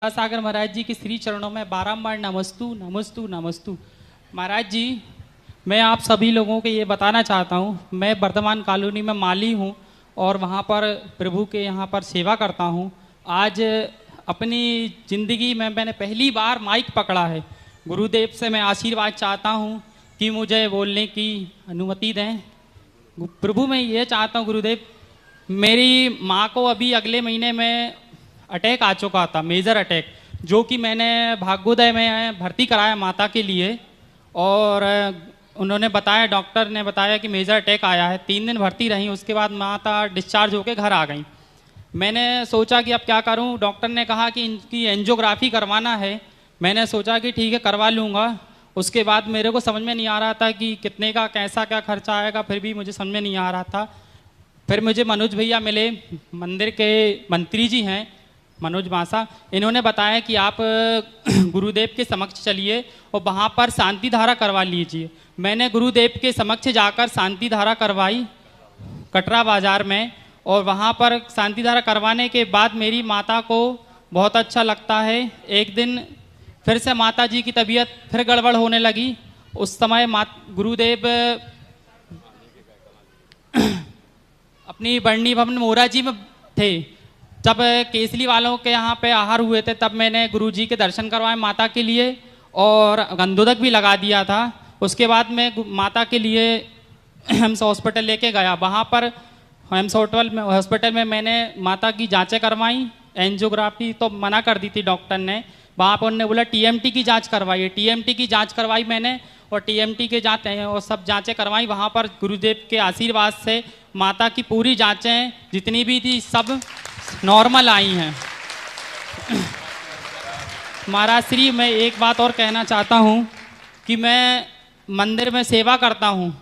सागर महाराज जी के श्री चरणों में बारंबार नमस्तु नमस्तु नमस्तु। महाराज जी, मैं आप सभी लोगों को ये बताना चाहता हूँ, मैं वर्धमान कॉलोनी में माली हूँ और वहाँ पर प्रभु के यहाँ पर सेवा करता हूँ। आज अपनी ज़िंदगी में मैंने पहली बार माइक पकड़ा है। गुरुदेव से मैं आशीर्वाद चाहता हूँ कि मुझे बोलने की अनुमति दें। प्रभु मैं ये चाहता हूँ गुरुदेव, मेरी माँ को अभी अगले महीने में अटैक आ चुका था, मेजर अटैक, जो कि मैंने भाग्योदय में भर्ती कराया माता के लिए। और उन्होंने बताया, डॉक्टर ने बताया कि मेजर अटैक आया है। 3 दिन भर्ती रही, उसके बाद माता डिस्चार्ज होकर घर आ गई। मैंने सोचा कि अब क्या करूं। डॉक्टर ने कहा कि इनकी एंजियोग्राफी करवाना है। मैंने सोचा कि ठीक है करवा लूँगा। उसके बाद मेरे को समझ में नहीं आ रहा था कि कितने का कैसा क्या खर्चा आएगा, फिर भी मुझे समझ में नहीं आ रहा था। फिर मुझे मनोज भैया मिले, मंदिर के मंत्री जी हैं मनोज मासा। इन्होंने बताया कि आप गुरुदेव के समक्ष चलिए और वहाँ पर शांति धारा करवा लीजिए। मैंने गुरुदेव के समक्ष जाकर शांति धारा करवाई कटरा बाज़ार में, और वहाँ पर शांति धारा करवाने के बाद मेरी माता को बहुत अच्छा लगता है। एक दिन फिर से माता जी की तबीयत फिर गड़बड़ होने लगी। उस समय गुरुदेव अपनी बरनी भवन मोरा जी में थे। जब केसली वालों के यहाँ पे आहार हुए थे, तब मैंने गुरुजी के दर्शन करवाए माता के लिए और गंधोदक भी लगा दिया था। उसके बाद मैं माता के लिए एम्स हॉस्पिटल लेके गया। वहाँ पर एम्स हॉस्पिटल में मैंने माता की जांचें करवाई। एंजियोग्राफी तो मना कर दी थी डॉक्टर ने। वहाँ पर उन्होंने बोला टीएमटी की जांच करवाइए। टीएमटी की जांच करवाई मैंने, और टीएमटी के जांच और सब जांचें करवाई। वहाँ पर गुरुदेव के आशीर्वाद से माता की पूरी जांचें जितनी भी थी सब नॉर्मल आई हैं। महाराज श्री, मैं एक बात और कहना चाहता हूँ कि मैं मंदिर में सेवा करता हूँ।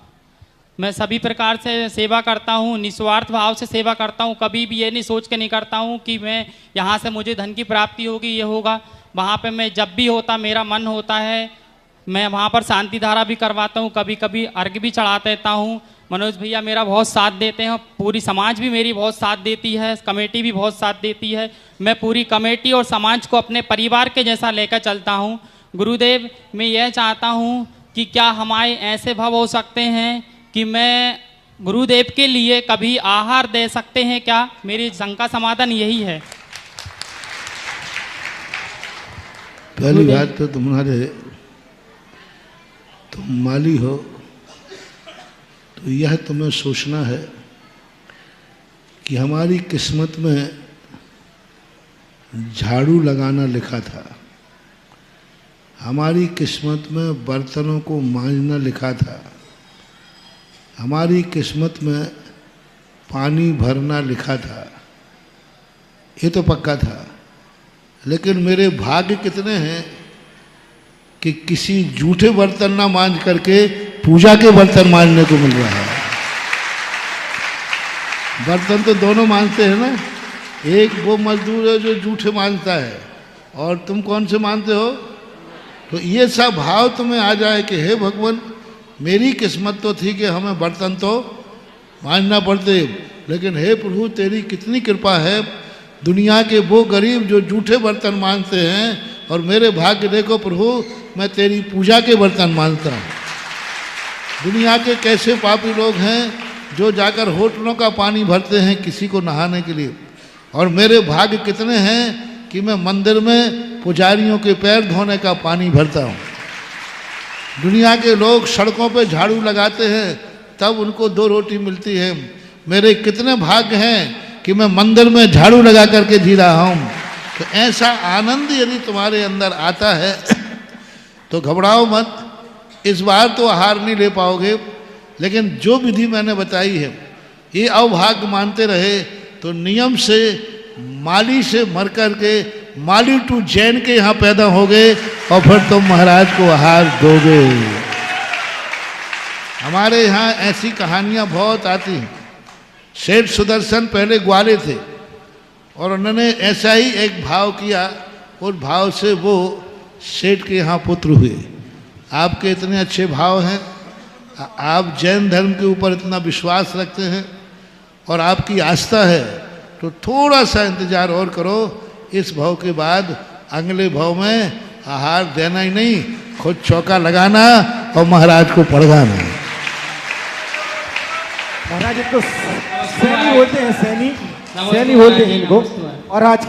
मैं सभी प्रकार से सेवा करता हूँ, निस्वार्थ भाव से सेवा करता हूँ। कभी भी ये नहीं सोच के नहीं करता हूँ कि मैं यहाँ से मुझे धन की प्राप्ति होगी, ये होगा। वहाँ पे मैं जब भी होता मेरा मन होता है, मैं वहाँ पर शांति धारा भी करवाता हूँ, कभी कभी अर्घ भी चढ़ा देता हूँ। मनोज भैया मेरा बहुत साथ देते हैं, पूरी समाज भी मेरी बहुत साथ देती है, कमेटी भी बहुत साथ देती है। मैं पूरी कमेटी और समाज को अपने परिवार के जैसा लेकर चलता हूँ। गुरुदेव, मैं यह चाहता हूँ कि क्या हमारे ऐसे भाव हो सकते हैं कि मैं गुरुदेव के लिए कभी आहार दे सकते हैं क्या? मेरी शंका समाधान यही है। पहली बात तो तुम माली हो, तो यह तुम्हें सोचना है कि हमारी किस्मत में झाड़ू लगाना लिखा था, हमारी किस्मत में बर्तनों को मांजना लिखा था, हमारी किस्मत में पानी भरना लिखा था। ये तो पक्का था। लेकिन मेरे भाग्य कितने हैं कि किसी जूठे बर्तन ना मांझ करके पूजा के बर्तन मांजने को मिल रहा है। बर्तन तो दोनों मांजते हैं ना, एक वो मजदूर है जो जूठे मांजता है, और तुम कौन से मानते हो? तो ये सब भाव तुम्हें आ जाए कि हे भगवान, मेरी किस्मत तो थी कि हमें बर्तन तो मांजना पड़ते, लेकिन हे प्रभु तेरी कितनी कृपा है, दुनिया के वो गरीब जो जूठे बर्तन मांजते हैं, और मेरे भाग्य देखो प्रभु, मैं तेरी पूजा के बर्तन मांजता हूँ। दुनिया के कैसे पापी लोग हैं जो जाकर होटलों का पानी भरते हैं किसी को नहाने के लिए, और मेरे भाग्य कितने हैं कि मैं मंदिर में पुजारियों के पैर धोने का पानी भरता हूँ। दुनिया के लोग सड़कों पे झाड़ू लगाते हैं तब उनको 2 रोटी मिलती है। मेरे कितने भाग्य हैं कि मैं मंदिर में झाड़ू लगा करके जी रहा हूँ। तो ऐसा आनंद यदि तुम्हारे अंदर आता है तो घबराओ मत। इस बार तो आहार नहीं ले पाओगे, लेकिन जो विधि मैंने बताई है ये अवभाग्य मानते रहे तो नियम से माली से मर कर के माली टू जैन के यहाँ पैदा हो गए, और फिर तुम महाराज को आहार दोगे। हमारे यहाँ ऐसी कहानियाँ बहुत आती हैं। सेठ सुदर्शन पहले ग्वाले थे और उन्होंने ऐसा ही एक भाव किया, उस भाव से वो सेठ के यहाँ पुत्र हुए। आपके इतने अच्छे भाव हैं, आप जैन धर्म के ऊपर इतना विश्वास रखते हैं और आपकी आस्था है, तो थोड़ा सा इंतजार और करो। इस भाव के बाद अगले भाव में आहार देना ही नहीं, खुद चौका लगाना और महाराज को पढ़ाना। महाराज इनको सैनी बोलते हैं, सैनी बोलते हैं इनको। और आज के